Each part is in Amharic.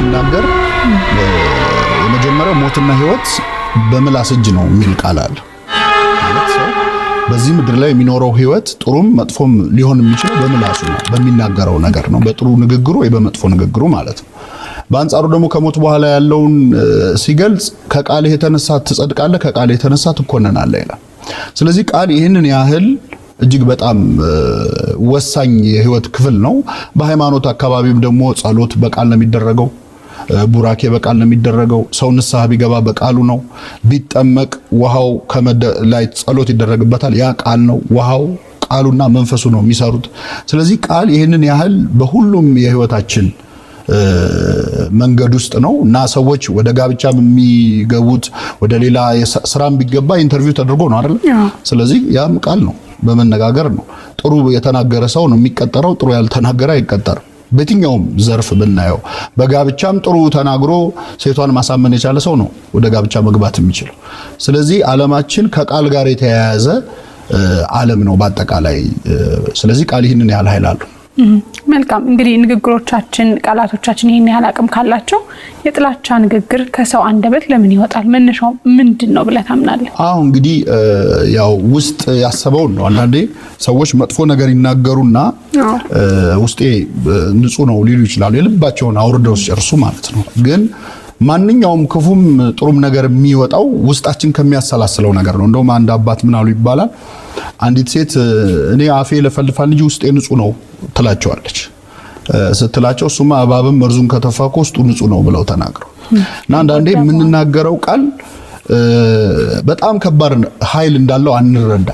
ሲናገር የመጀመሪያው ሞትና ህይወት በምላስ እጅ ነው የሚል ቃል አለ ማለት ሰው በዚህ ምድር ላይ የሚኖረው ህይወት ጥሩም መጥፎም ሊሆን የሚችለው በምላሱ ነው በሚናገረው ነገር ነው በጥሩ ንግግሩ ወይ በመጥፎ ንግግሩ ማለት ነው በአንጻሩ ደግሞ ከሞት በኋላ ያለውን ሲገልጽ ከቃልህ የተነሳ ትጸድቃለህ ከቃልህ የተነሳ ትኮነናለህ ይላል ስለዚህ ቃል ይሄንን ያህል እጅግ በጣም ወሳኝ የህይወት ክፍል ነው በሃይማኖት አካባቢም ደግሞ ጸሎት በቃል ነው የሚደረገው ቡራኬ በቃል ነው የሚደረገው ሰው ንስሐ ቢገባ በቃሉ ነው ቢጠመቅ ውሃው ላይ ጸሎት ይደረግበታል ያ ቃል ነው ውሃው ቃሉና መንፈሱ ነው የሚሰሩት ስለዚህ ቃል ይሄንን ያህል በሁሉም የህይወታችን መንገድ ውስጥ ነው እና ሰዎች ወደ ጋብቻ የሚገቡት ወደ ሌላ ስራም ቢገባ ኢንተርቪው ተደርጎ ነው አይደል ስለዚህ ያም ቃል ነው በመነጋገር ነው ጥሩ የተናገረ ሰው ነው የሚቀጠረው ጥሩ ያልተናገረ አይቀጠርም በየትኛውም ዘርፍ ብናየው በጋብቻም ጥሩ ተናግሮ ሴቷን ማሳመን የቻለ ሰው ነው ወደ ጋብቻ መግባት የሚችለው ስለዚህ ዓለማችን ከቃል ጋር የተያያዘ ዓለም ነው በአጠቃላይ ስለዚህ ቃል ይህንን ያህል ኃይል አለው መልካም እንግዲህ ንግግሮቻችን ቃላቶቻችን ይሄን ያህል አቅም ካላቸው የጥላቻ ንግግር ከሰው አንደበት ለምን ይወጣል መነሻው ምንድነው ብለህ ታምናለህ አዎ እንግዲህ ያው ውስጥ ያሰበው ነው አንዳንዴ ሰዎች መጥፎ ነገር ይናገሩና ውስጤ ንጹህ ነው ሊሉ ይችላሉ የልባቸውን አውርደው ሲጨርሱ ማለት ነው ግን ማንኛውም ክፉም ጥሩም ነገር የሚወጣው ውስጣችን ከሚያሰላስለው ነገር ነው እንደውም አንድ አባት ምን አሉ ይባላል አንዲት ሴት እኔ አፌ ለፈልፋል እንጂ ውስጤ ንጹህ ነው ትላቸዋለች ስትላቸው እሱማ እባብም መርዙን ከተፋኮ ውስጡ ንጹህ ነው ብለው ተናግረው እና አንዳንዴ የምንናገረው ቃል በጣም ከባድ ኃይል እንዳለው አንረዳ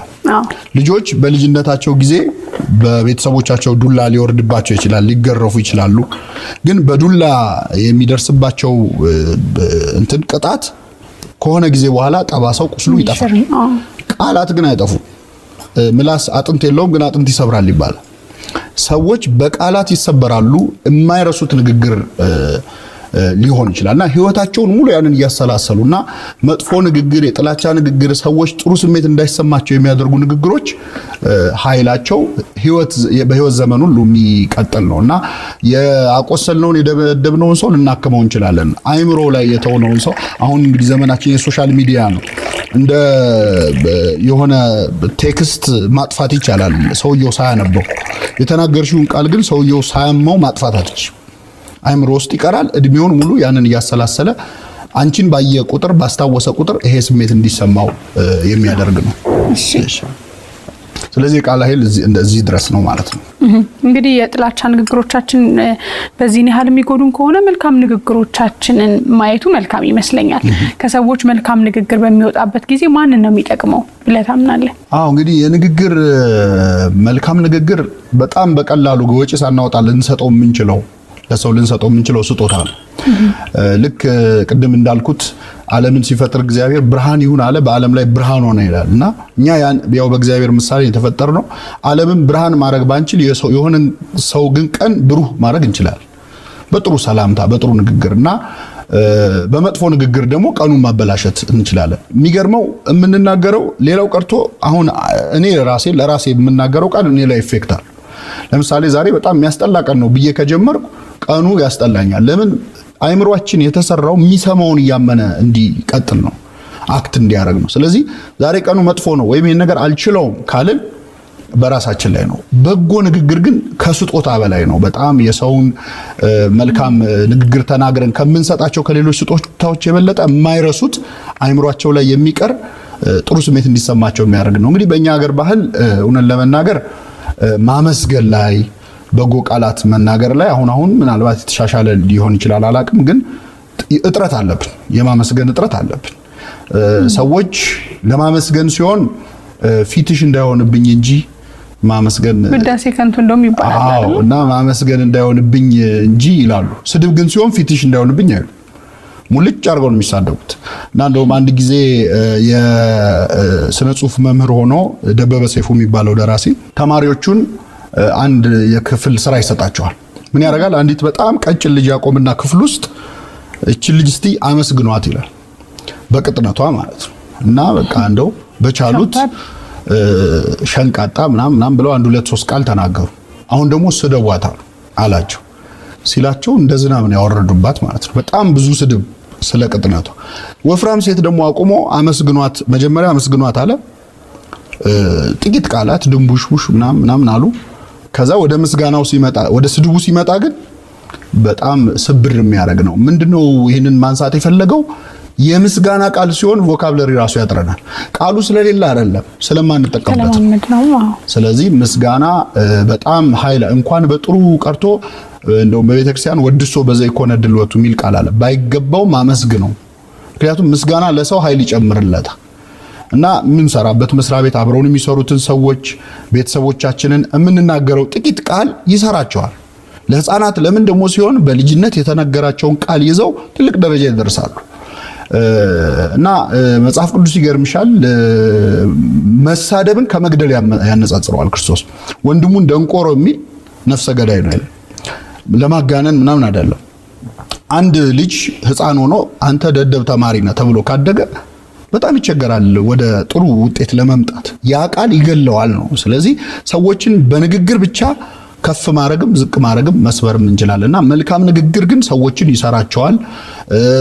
ልጆች በልጅነታቸው ጊዜ በቤተሰቦቻቸው ዱላ ሊወርድባቸው ይችላል ሊገረፉ ይችላሉ ግን በዱላ የሚደርስባቸው እንትን ቅጣት ከሆነ ጊዜ በኋላ ጠባሳው ቁስሉ ይጠፋል ቃላት ግን አይጠፉ ምላስ አጥንት የለውም ግን አጥንት ይሰብራል ይባላል ሰዎች በቃላት ይሰበራሉ የማይረሱት ንግግር ሊሆን ይችላልና ህይወታቸውን ሙሉ ያንን ያሰላሰሉና መጥፎ ንግግር የጥላቻ ንግግር ሰዎች ጥሩ ስሜት እንዳይሰማቸው የሚያደርጉ ንግግሮች ኃይላቸው በህይወት ዘመን ሁሉ የሚቀጥል ነውና ያቆሰልነውን የደበደብነውን ሰው ልናከመው እንችላለን አይምሮ ላይ የተወነውን ሰው አሁን እንግዲህ ዘመናችን የሶሻል ሚዲያ ነው እንደ የሆነ ቴክስት ማጥፋት ይቻላል ሰውየው ሳያነበው የተናገርሽውን ቃል ግን ሰውየው ሳያመው ማጥፋት አትችልም አይምሮ ውስጥ ይቀራል እድሜውን ሙሉ ያንን ያሰላሰለ አንቺን ባየ ቁጥር ባስታወሰ ቁጥር ይሄ ስሜት እንዲሰማው የሚያደርግ ነው ስለዚህ ቃል ኃይል እንደዚህ ድረስ ነው ማለት ነው እንግዲህ የጥላቻ ንግግሮቻችን በዚህ ያህል የሚጎዱን ከሆነ መልካም ንግግሮቻችንን ማየቱ መልካም ይመስለኛል ከሰዎች መልካም ንግግር በሚወጣበት ጊዜ ማን ነው የሚጠቅመው ብለህ ታምናለህ አዎ እንግዲህ የንግግር መልካም ንግግር በጣም በቀላሉ ወጪ ሳናወጣ ልንሰጠው የምንችለው ለሰው ልንሰጠው የምንችለው ስጦታ ነው ልክ ቅድም እንዳልኩት ዓለምን ሲፈጥር እግዚአብሔር ብርሃን ይሁን አለ በዓለም ላይ ብርሃን ሆነ ይላልና እኛ ያው በእግዚአብሔር ምሳሌ የተፈጠርነው ዓለምን ብርሃን ማድረግ ባንችል የሆነ ሰው ግን ቀን ብሩህ ማድረግ እንችላለን በጥሩ ሰላምታ በጥሩ ንግግርና በመጥፎ ንግግር ደግሞ ቀኑን ማበላሸት እንችላለን የሚገርመው የምንናገረው ሌላው ቀርቶ አሁን እኔ ለራሴ የምናገረው ቃል እኔ ላይ ኢፌክት አለ ለምሳሌ ዛሬ በጣም የሚያስጠላ ቀን ነው ብዬ ከጀመርኩ ቀኑ ያስጠላኛል ለምን አይምሮአችን የተሰራው የሚሰማውን ያመነ እንዲቀጥል ነው አክት እንዲያደርግ ነው ስለዚህ ዛሬ ቀኑ መጥፎ ነው ወይም ይሄን ነገር አልችለውም ካልን በራሳችን ላይ ነው በጎ ንግግር ግን ከስጦታ በላይ ነው በጣም የሰውን መልካም ንግግር ተናግረን ከምንሰጣቸው ከሌሎች ስጦታዎች የበለጠ የማይረሱት አይምሮአቸው ላይ የሚቀር ጥሩ ስሜት እንዲሰማቸው የሚያደርግ ነው እንግዲህ በእኛ ሀገር ባህል እውነት ለመናገር ማመስገን ላይ በጎ ቃላት መናገር ላይ አሁን ምናልባት የተሻሻለ ሊሆን ይችላል አላቅም ግን እጥረት አለብን የማመስገን እጥረት አለብን ሰዎች ለማመስገን ሲሆን ፊትሽ እንዳይሆንብኝ እንጂ ማመስገን ብዳሴ ከንቱ እንደውም ይባላል እና ማመስገን እንዳይሆንብኝ እንጂ ይላሉ ስድብ ግን ሲሆን ፊትሽ እንዳይሆንብኝ አይሉ ሙልጭ አርገው ነው የሚሳደቡት እና እንደውም አንድ ጊዜ የስነ ጽሁፍ መምህር ሆኖ ደበበ ሰይፉ የሚባለው ደራሲ ተማሪዎቹን አንድ የክፍል ስራ ይሰጣቸዋል ምን ያደርጋል አንዲት በጣም ቀጭን ልጅ ያቆምና ክፍል ውስጥ እቺ ልጅ እስቲ አመስግኗት ይላል በቅጥነቷ ማለት ነው እና በቃ እንደው በቻሉት ሸንቃጣ ምናምን ብለው አንድ ሁለት ሶስት ቃል ተናገሩ አሁን ደግሞ ስደዋት አላቸው ሲላቸው እንደ ዝናብ ነው ያወረዱባት ማለት ነው። በጣም ብዙ ስድብ ስለ ቅጥነቷ። ወፍራም ሴት ደግሞ አቁሞ አመስግኗት፣ መጀመሪያ አመስግኗት አለ። ጥቂት ቃላት ድንቡሽቡሽ ምናምን አሉ። ከዛ ወደ ምስጋናው ሲመጣ፣ ወደ ስድቡ ሲመጣ ግን በጣም ስብር የሚያደርግ ነው። ምንድነው ይህንን ማንሳት የፈለገው? የምስጋና ቃል ሲሆን ቮካብለሪ ራሱ ያጥረናል። ቃሉ ስለሌለ አይደለም፣ ስለማንጠቀምበት ነው። ስለዚህ ምስጋና በጣም ኃይል እንኳን በጥሩ ቀርቶ እንደው በቤተክርስቲያን ወድሶ በዘይኮነ ድልወቱ የሚል ቃል አለ። ባይገባው ማመስግነው። ምክንያቱም ምስጋና ለሰው ኃይል ይጨምርለታል። እና ምን ሰራበት መስሪያ ቤት አብረውን የሚሰሩትን ሰዎች ቤተሰቦቻችንን የምንናገረው ጥቂት ቃል ይሰራቸዋል። ለህፃናት ለምን ደግሞ ሲሆን በልጅነት የተነገራቸውን ቃል ይዘው ትልቅ ደረጃ ይደርሳሉ። እና መጽሐፍ ቅዱስ ይገርምሻል፣ መሳደብን ከመግደል ያነጻጽረዋል ክርስቶስ። ወንድሙን ደንቆሮ የሚል ነፍሰ ገዳይ ነው ያለ። ለማጋነን ምናምን አይደለም። አንድ ልጅ ህፃን ሆኖ አንተ ደደብ ተማሪ ነህ ተብሎ ካደገ በጣም ይቸገራል ወደ ጥሩ ውጤት ለመምጣት። ያ ቃል ይገለዋል ነው። ስለዚህ ሰዎችን በንግግር ብቻ ከፍ ማድረግም ዝቅ ማድረግም መስበርም እንችላለንና መልካም ንግግር ግን ሰዎችን ይሰራቸዋል።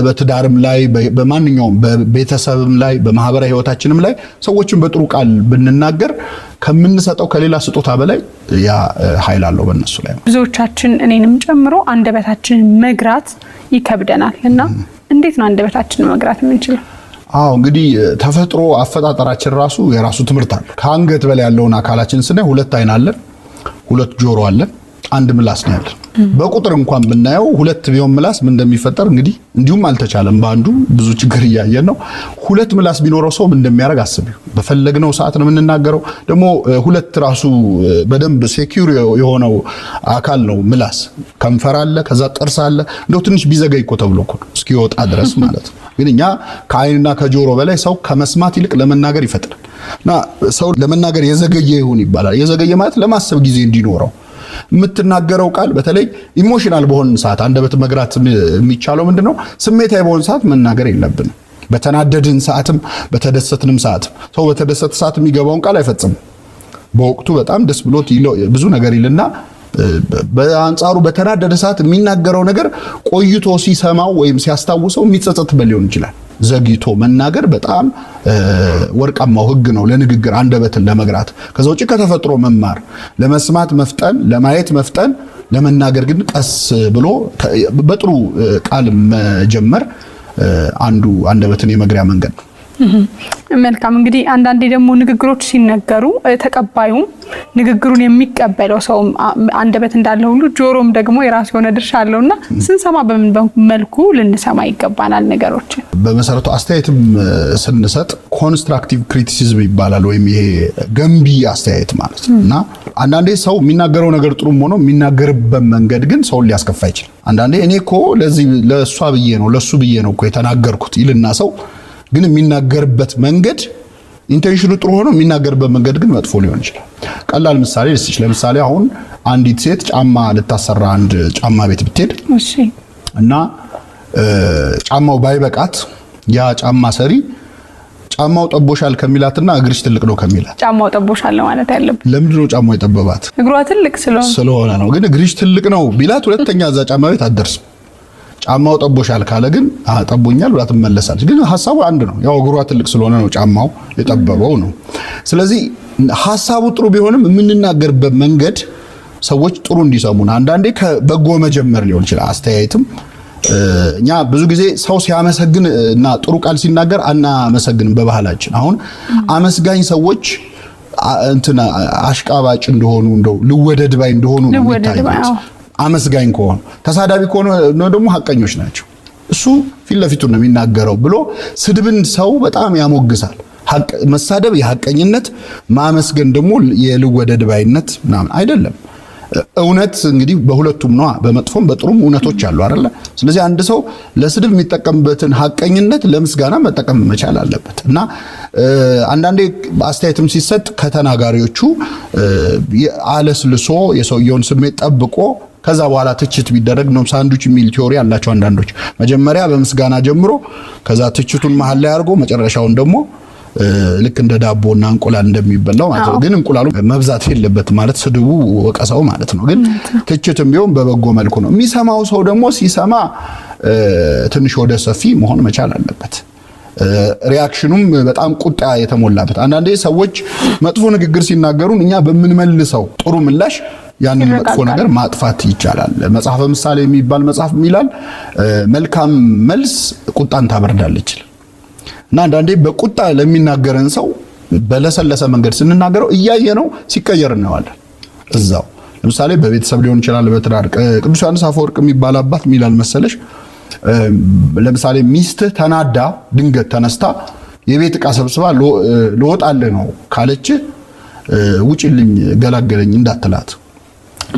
በትዳርም ላይ በማንኛውም በቤተሰብም ላይ በማህበራዊ ህይወታችንም ላይ ሰዎችን በጥሩ ቃል ብንናገር ከምንሰጠው ከሌላ ስጦታ በላይ ያ ኃይል አለው በእነሱ ላይ። ብዙዎቻችን እኔንም ጨምሮ አንደበታችንን መግራት ይከብደናል እና እንዴት ነው አንደበታችንን መግራት የምንችለው? እንግዲህ ተፈጥሮ አፈጣጠራችን ራሱ የራሱ ትምህርት አለ። ከአንገት በላይ ያለውን አካላችን ስናይ 2 አይን አለን፣ 2 ጆሮ አለን፣ 1 ምላስ ነው ያለን። በቁጥር እንኳን ብናየው 2 ቢሆን ምላስ ምን እንደሚፈጠር እንግዲህ እንዲሁም አልተቻለም። በአንዱ ብዙ ችግር እያየን ነው። 2 ምላስ ቢኖረው ሰው ምን እንደሚያደርግ አስቢው። በፈለግነው ሰዓት ነው የምንናገረው። ደግሞ 2 ራሱ በደንብ ሴኩር የሆነው አካል ነው ምላስ። ከንፈር አለ፣ ከዛ ጥርስ አለ። እንደው ትንሽ ቢዘገይ እኮ ተብሎ እኮ እስኪወጣ ድረስ ማለት ነው። ግን እኛ ከአይንና ከጆሮ በላይ ሰው ከመስማት ይልቅ ለመናገር ይፈጥናል። እና ሰው ለመናገር የዘገየ ይሁን ይባላል። የዘገየ ማለት ለማሰብ ጊዜ እንዲኖረው የምትናገረው ቃል። በተለይ ኢሞሽናል በሆነ ሰዓት አንደበት መግራት የሚቻለው ምንድነው? ስሜታዊ በሆነ ሰዓት መናገር የለብንም። በተናደድን ሰዓትም በተደሰትንም ሰዓትም። ሰው በተደሰተ ሰዓት የሚገባውን ቃል አይፈጽም። በወቅቱ በጣም ደስ ብሎት ብዙ ነገር ይልና በአንጻሩ በተናደደ ሰዓት የሚናገረው ነገር ቆይቶ ሲሰማው ወይም ሲያስታውሰው የሚጸጸትበት ሊሆን ይችላል። ዘግይቶ መናገር በጣም ወርቃማው ህግ ነው ለንግግር አንደበትን ለመግራት። ከዛ ውጪ ከተፈጥሮ መማር፣ ለመስማት መፍጠን፣ ለማየት መፍጠን፣ ለመናገር ግን ቀስ ብሎ በጥሩ ቃል መጀመር አንዱ አንደበትን የመግሪያ መንገድ ነው። መልካም። እንግዲህ አንዳንዴ ደግሞ ንግግሮች ሲነገሩ ተቀባዩም ንግግሩን የሚቀበለው ሰው አንደበት እንዳለ ሁሉ ጆሮም ደግሞ የራሱ የሆነ ድርሻ አለውና ስንሰማ በምን መልኩ ልንሰማ ይገባናል ነገሮች? በመሰረቱ አስተያየትም ስንሰጥ ኮንስትራክቲቭ ክሪቲሲዝም ይባላል፣ ወይም ይሄ ገንቢ አስተያየት ማለት ነውና አንዳንዴ ሰው የሚናገረው ነገር ጥሩም ሆኖ የሚናገርበት መንገድ ግን ሰውን ሊያስከፋ ይችላል። አንዳንዴ እኔ እኮ ለሷ ብዬ ነው ለሱ ብዬ ነው እኮ የተናገርኩት ይልና ሰው ግን የሚናገርበት መንገድ ኢንቴንሽኑ ጥሩ ሆኖ የሚናገርበት መንገድ ግን መጥፎ ሊሆን ይችላል። ቀላል ምሳሌ ልስጥሽ። ለምሳሌ አሁን አንዲት ሴት ጫማ ልታሰራ አንድ ጫማ ቤት ብትሄድ እና ጫማው ባይበቃት ያ ጫማ ሰሪ ጫማው ጠቦሻል ከሚላትና እግርሽ ትልቅ ነው ከሚላት ጫማው ጠቦሻል ማለት ያለበት ለምንድን ነው ጫማው የጠበባት? እግሯ ትልቅ ስለሆነ ነው። ግን እግርሽ ትልቅ ነው ቢላት ሁለተኛ እዛ ጫማ ቤት አትደርስም። ጫማው ጠቦሻል ካለ ግን ጠቦኛል ብላ ትመለሳለች። ግን ሐሳቡ አንድ ነው። ያው እግሯ ትልቅ ስለሆነ ነው ጫማው የጠበበው ነው። ስለዚህ ሐሳቡ ጥሩ ቢሆንም የምንናገርበት መንገድ ሰዎች ጥሩ እንዲሰሙን አንዳንዴ ከበጎ መጀመር ሊሆን ይችላል። አስተያየትም እኛ ብዙ ጊዜ ሰው ሲያመሰግን እና ጥሩ ቃል ሲናገር አናመሰግንም በባህላችን። አሁን አመስጋኝ ሰዎች አሽቃባጭ እንደሆኑ እንደው ልወደድ ባይ እንደሆኑ ነው የሚታዩት። አመስጋኝ ከሆኑ ተሳዳቢ ከሆኑ ነው ደግሞ ሐቀኞች ናቸው። እሱ ፊት ለፊቱ ነው የሚናገረው ብሎ ስድብን ሰው በጣም ያሞግሳል። መሳደብ የሐቀኝነት፣ ማመስገን ደግሞ የልወደድ ባይነት ምናምን አይደለም። እውነት እንግዲህ በሁለቱም ነው፣ በመጥፎም በጥሩም እውነቶች አሉ አይደለ? ስለዚህ አንድ ሰው ለስድብ የሚጠቀምበትን ሐቀኝነት ለምስጋና መጠቀም መቻል አለበት እና አንዳንዴ አስተያየትም ሲሰጥ ከተናጋሪዎቹ አለስልሶ የሰውየውን ስሜት ጠብቆ ከዛ በኋላ ትችት ቢደረግ ነው ሳንዱች የሚል ቲዮሪ አላቸው አንዳንዶች። መጀመሪያ በምስጋና ጀምሮ ከዛ ትችቱን መሃል ላይ አድርጎ መጨረሻውን ደግሞ ልክ እንደ ዳቦና እንቁላል እንደሚበላው ማለት ነው። ግን እንቁላሉ መብዛት የለበትም ማለት ስድቡ ወቀሳው ማለት ነው። ግን ትችትም ቢሆን በበጎ መልኩ ነው። የሚሰማው ሰው ደግሞ ሲሰማ ትንሽ ወደ ሰፊ መሆን መቻል አለበት። ሪአክሽኑም በጣም ቁጣ የተሞላበት። አንዳንዴ ሰዎች መጥፎ ንግግር ሲናገሩን እኛ በምንመልሰው ጥሩ ምላሽ ያንን መጥፎ ነገር ማጥፋት ይቻላል። መጽሐፈ ምሳሌ የሚባል መጽሐፍ ይላል መልካም መልስ ቁጣን ታበርዳለች። እና አንዳንዴ በቁጣ ለሚናገረን ሰው በለሰለሰ መንገድ ስንናገረው እያየ ነው ሲቀየር እናዋለን። እዛው ለምሳሌ በቤተሰብ ሊሆን ይችላል፣ በትዳር ቅዱስ ዮሐንስ አፈወርቅ የሚባል አባት ሚላል መሰለሽ ለምሳሌ ሚስት ተናዳ ድንገት ተነስታ የቤት ዕቃ ሰብስባ ልወጣልህ ነው ካለች ውጪልኝ ገላገለኝ እንዳትላት፣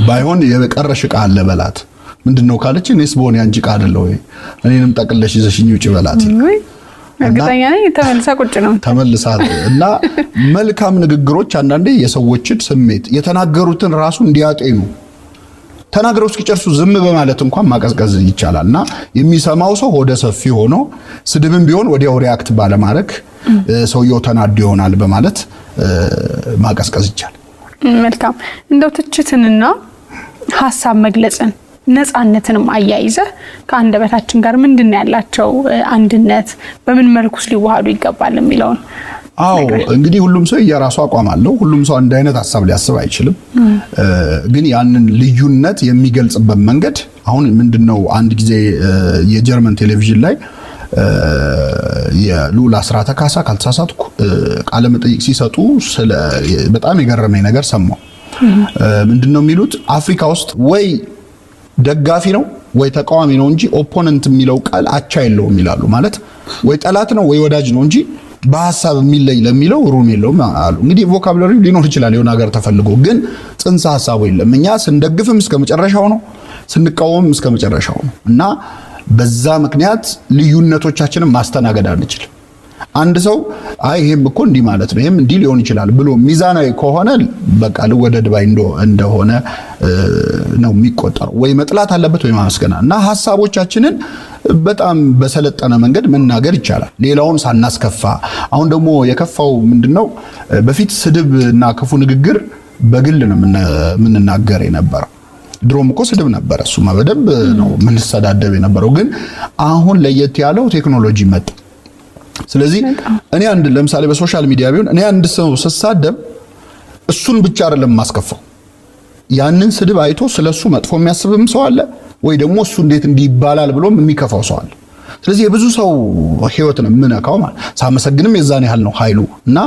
ባይሆን የቀረሽ ዕቃ አለ በላት። ምንድነው ካለች እኔስ በሆነ ያንቺ ዕቃ አይደለ ወይ እኔንም ጠቅለሽ ይዘሽኝ ውጪ በላት። እርግጠኛ ነኝ ተመልሳ ቁጭ ነው ተመልሳት። እና መልካም ንግግሮች አንዳንዴ የሰዎችን ስሜት የተናገሩትን ራሱ እንዲያጤኑ ተናግረው እስኪጨርሱ ዝም በማለት እንኳን ማቀዝቀዝ ይቻላልና የሚሰማው ሰው ወደ ሰፊ ሆኖ ስድብም ቢሆን ወዲያው ሪአክት ባለማድረግ ሰውየው ተናዶ ይሆናል በማለት ማቀዝቀዝ ይቻላል። መልካም። እንደው ትችትንና ሐሳብ መግለጽን ነፃነትንም አያይዘ ከአንደበታችን ጋር ምንድነው ያላቸው አንድነት፣ በምን መልኩስ ሊዋሃዱ ይገባል የሚለውን? አዎ እንግዲህ ሁሉም ሰው የራሱ አቋም አለው። ሁሉም ሰው አንድ አይነት ሐሳብ ሊያስብ አይችልም። ግን ያንን ልዩነት የሚገልጽበት መንገድ አሁን ምንድነው አንድ ጊዜ የጀርመን ቴሌቪዥን ላይ የሉላ አስራተ ካሳ ካልተሳሳትኩ ቃለ መጠይቅ ሲሰጡ በጣም የገረመኝ ነገር ሰማሁ። ምንድነው የሚሉት አፍሪካ ውስጥ ወይ ደጋፊ ነው ወይ ተቃዋሚ ነው እንጂ ኦፖነንት የሚለው ቃል አቻ የለውም ይላሉ። ማለት ወይ ጠላት ነው ወይ ወዳጅ ነው እንጂ በሐሳብ የሚለይ ለሚለው ሩም የለውም አሉ። እንግዲህ ቮካብላሪው ሊኖር ይችላል የሆነ ሀገር ተፈልጎ፣ ግን ጽንሰ ሐሳቡ የለም። እኛ ስንደግፍም እስከ መጨረሻው ነው፣ ስንቃወምም እስከ መጨረሻው ነው። እና በዛ ምክንያት ልዩነቶቻችንን ማስተናገድ አንችልም። አንድ ሰው አይ ይሄም እኮ እንዲህ ማለት ነው ይሄም እንዲህ ሊሆን ይችላል ብሎ ሚዛናዊ ከሆነ በቃ ልወደድ ባይ እንደሆነ ነው የሚቆጠረው። ወይ መጥላት አለበት ወይ ማመስገና። እና ሐሳቦቻችንን በጣም በሰለጠነ መንገድ መናገር ይቻላል ሌላውን ሳናስከፋ። አሁን ደግሞ የከፋው ምንድነው በፊት ስድብ እና ክፉ ንግግር በግል ነው የምንናገር የነበረው። ድሮም እኮ ስድብ ነበር፣ እሱማ በደንብ ነው የምንሰዳደብ የነበረው። ግን አሁን ለየት ያለው ቴክኖሎጂ መጣ። ስለዚህ እኔ አንድ ለምሳሌ በሶሻል ሚዲያ ቢሆን እኔ አንድ ሰው ስሳደብ እሱን ብቻ አይደለም ማስከፋው፣ ያንን ስድብ አይቶ ስለሱ መጥፎ የሚያስብም ሰው አለ፣ ወይ ደግሞ እሱ እንዴት እንዲባላል ብሎም የሚከፋው ሰው አለ። ስለዚህ የብዙ ሰው ህይወት ነው የምነካው ማለት ሳመሰግንም የዛን ያህል ነው ኃይሉ። እና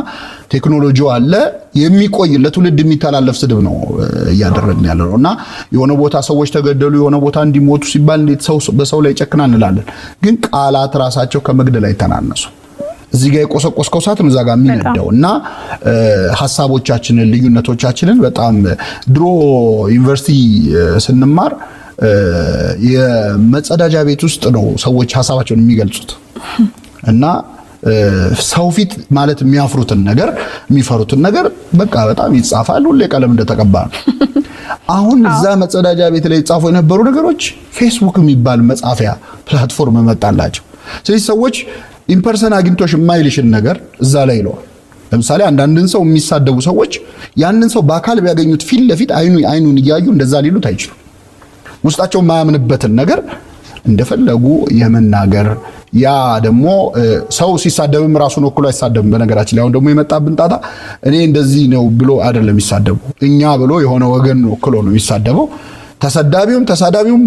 ቴክኖሎጂው አለ የሚቆይ ለትውልድ የሚተላለፍ ስድብ ነው እያደረግን ያለው። እና የሆነ ቦታ ሰዎች ተገደሉ የሆነ ቦታ እንዲሞቱ ሲባል እንዴት ሰው በሰው ላይ ጨክና እንላለን። ግን ቃላት ራሳቸው ከመግደል አይተናነሱ። እዚህ ጋር የቆሰቆስከው ሰዓት ነው እዛ ጋር የሚነዳው። እና ሐሳቦቻችንን ልዩነቶቻችንን በጣም ድሮ ዩኒቨርሲቲ ስንማር የመጸዳጃ ቤት ውስጥ ነው ሰዎች ሐሳባቸውን የሚገልጹት። እና ሰው ፊት ማለት የሚያፍሩትን ነገር የሚፈሩትን ነገር በቃ በጣም ይጻፋል፣ ሁሌ ቀለም እንደተቀባ ነው። አሁን እዛ መጸዳጃ ቤት ላይ ጻፉ የነበሩ ነገሮች ፌስቡክ የሚባል መጻፊያ ፕላትፎርም መጣላቸው። ስለዚህ ሰዎች ኢምፐርሰን አግኝቶሽ የማይልሽን ነገር እዛ ላይ ይለዋል። ለምሳሌ አንዳንድን ሰው የሚሳደቡ ሰዎች ያንን ሰው በአካል ቢያገኙት ፊት ለፊት አይኑን እያዩ እንደዛ ሊሉት አይችሉም። ውስጣቸው ማያምንበትን ነገር እንደፈለጉ የመናገር ያ ደግሞ ሰው ሲሳደብም ራሱን ወክሎ አይሳደብም። በነገራችን ላይ አሁን ደግሞ የመጣብን ጣጣ እኔ እንደዚህ ነው ብሎ አይደለም የሚሳደቡ፣ እኛ ብሎ የሆነ ወገን ወክሎ ነው የሚሳደበው። ተሰዳቢውም ተሳዳቢውም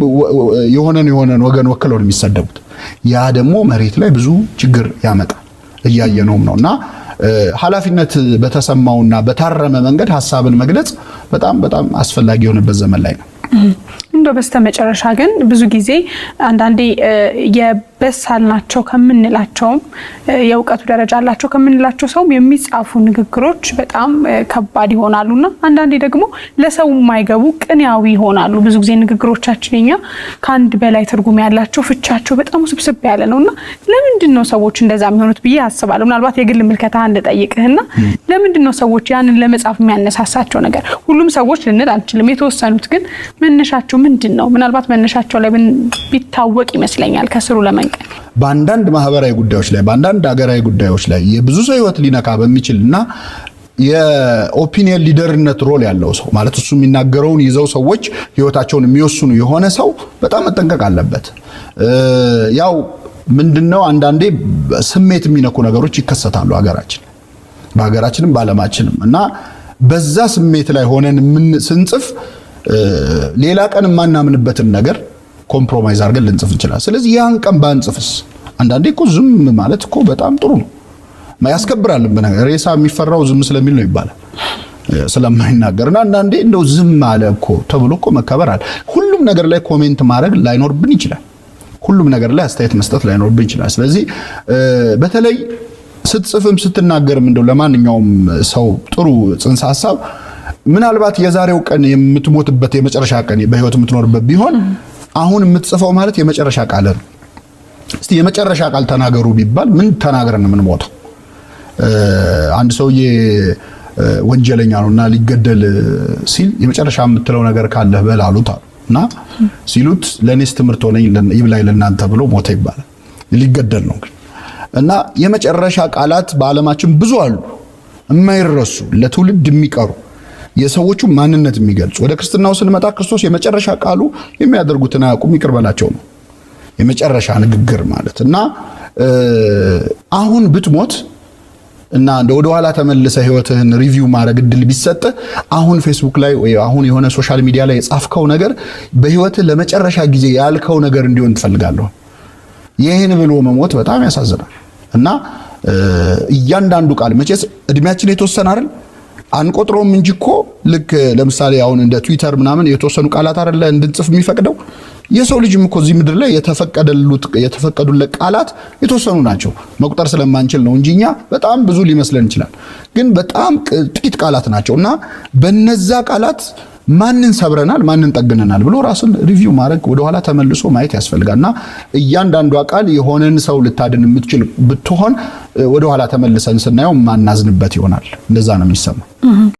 የሆነን ወገን ወክሎ ነው የሚሳደቡት። ያ ደግሞ መሬት ላይ ብዙ ችግር ያመጣል እያየነውም ነውና ኃላፊነት በተሰማውና በታረመ መንገድ ሐሳብን መግለጽ በጣም በጣም አስፈላጊ የሆነበት ዘመን ላይ ነው። እንደው በስተመጨረሻ ግን ብዙ ጊዜ አንዳንዴ የበሳልናቸው ከምንላቸውም የእውቀቱ ደረጃ አላቸው ከምንላቸው ሰውም የሚጻፉ ንግግሮች በጣም ከባድ ይሆናሉና አንዳንዴ ደግሞ ለሰው የማይገቡ ቅንያዊ ይሆናሉ። ብዙ ጊዜ ንግግሮቻችን እኛ ከአንድ በላይ ትርጉም ያላቸው ፍቻቸው በጣም ውስብስብ ያለ ነውና ለምንድን ነው ሰዎች እንደዛ የሚሆኑት ብዬ አስባለሁ። ምናልባት የግል ምልከታ እንጠይቅህና ለምንድን ነው ሰዎች ያንን ለመጻፍ የሚያነሳሳቸው ነገር? ሁሉም ሰዎች ልንል አንችልም፣ የተወሰኑት ግን መነሻቸው ምንድን ነው? ምናልባት መነሻቸው ላይ ቢታወቅ ይመስለኛል ከስሩ ለመንቀል። በአንዳንድ ማህበራዊ ጉዳዮች ላይ በአንዳንድ ሀገራዊ ጉዳዮች ላይ የብዙ ሰው ህይወት ሊነካ በሚችልና የኦፒኒየን ሊደርነት ሮል ያለው ሰው ማለት እሱ የሚናገረውን ይዘው ሰዎች ህይወታቸውን የሚወስኑ የሆነ ሰው በጣም መጠንቀቅ አለበት። ያው ምንድነው አንዳንዴ ስሜት የሚነኩ ነገሮች ይከሰታሉ በሀገራችንም በዓለማችንም እና በዛ ስሜት ላይ ሆነን ስንጽፍ ሌላ ቀን የማናምንበትን ነገር ኮምፕሮማይዝ አድርገን ልንጽፍ እንችላለን። ስለዚህ ያን ቀን ባንጽፍስ? አንዳንዴ እኮ ዝም ማለት እኮ በጣም ጥሩ ነው፣ ያስከብራል። በነገር ሬሳ የሚፈራው ዝም ስለሚል ነው ይባላል፣ ስለማይናገርና አንዳንዴ እንደው ዝም አለ እኮ ተብሎ እኮ መከበር አለ። ሁሉም ነገር ላይ ኮሜንት ማድረግ ላይኖርብን ይችላል። ሁሉም ነገር ላይ አስተያየት መስጠት ላይኖርብን ይችላል። ስለዚህ በተለይ ስትጽፍም ስትናገርም እንደው ለማንኛውም ሰው ጥሩ ጽንሰ ሐሳብ ምናልባት የዛሬው ቀን የምትሞትበት የመጨረሻ ቀን በህይወት የምትኖርበት ቢሆን አሁን የምትጽፈው ማለት የመጨረሻ ቃል ነው። እስቲ የመጨረሻ ቃል ተናገሩ ቢባል ምን ተናግረን ምን ሞተው? አንድ ሰውዬ ወንጀለኛ ነውና ሊገደል ሲል የመጨረሻ የምትለው ነገር ካለ በል አሉት እና ሲሉት ለኔስ ትምህርት ሆነኝ ይብላኝ ለእናንተ ብሎ ሞተ ይባላል። ሊገደል ነው እና የመጨረሻ ቃላት በዓለማችን ብዙ አሉ የማይረሱ ለትውልድ የሚቀሩ የሰዎቹ ማንነት የሚገልጹ። ወደ ክርስትናው ስንመጣ ክርስቶስ የመጨረሻ ቃሉ የሚያደርጉትን አያውቁም ይቅር በላቸው ነው የመጨረሻ ንግግር ማለት እና አሁን ብትሞት እና ወደ ኋላ ተመልሰ ህይወትህን ሪቪው ማድረግ እድል ቢሰጥ አሁን ፌስቡክ ላይ ወይ አሁን የሆነ ሶሻል ሚዲያ ላይ የጻፍከው ነገር በህይወትህ ለመጨረሻ ጊዜ ያልከው ነገር እንዲሆን ትፈልጋለህ። ይሄን ብሎ መሞት በጣም ያሳዝናል እና እያንዳንዱ ቃል መቼስ እድሜያችን የተወሰነ አይደል አንቆጥሮም እንጂ እኮ ልክ ለምሳሌ አሁን እንደ ትዊተር ምናምን የተወሰኑ ቃላት አይደለ እንድንጽፍ የሚፈቅደው የሰው ልጅም እኮ እዚህ ምድር ላይ የተፈቀዱለት ቃላት የተወሰኑ ናቸው። መቁጠር ስለማንችል ነው እንጂኛ በጣም ብዙ ሊመስለን ይችላል። ግን በጣም ጥቂት ቃላት ናቸው እና በነዛ ቃላት ማንን ሰብረናል ማንን ጠግነናል ብሎ ራስን ሪቪው ማድረግ ወደ ኋላ ተመልሶ ማየት ያስፈልጋልና እያንዳንዱ ቃል የሆነን ሰው ልታድን የምትችል ብትሆን ወደ ኋላ ተመልሰን ስናየው ማናዝንበት ይሆናል። እንደዛ ነው የሚሰማው።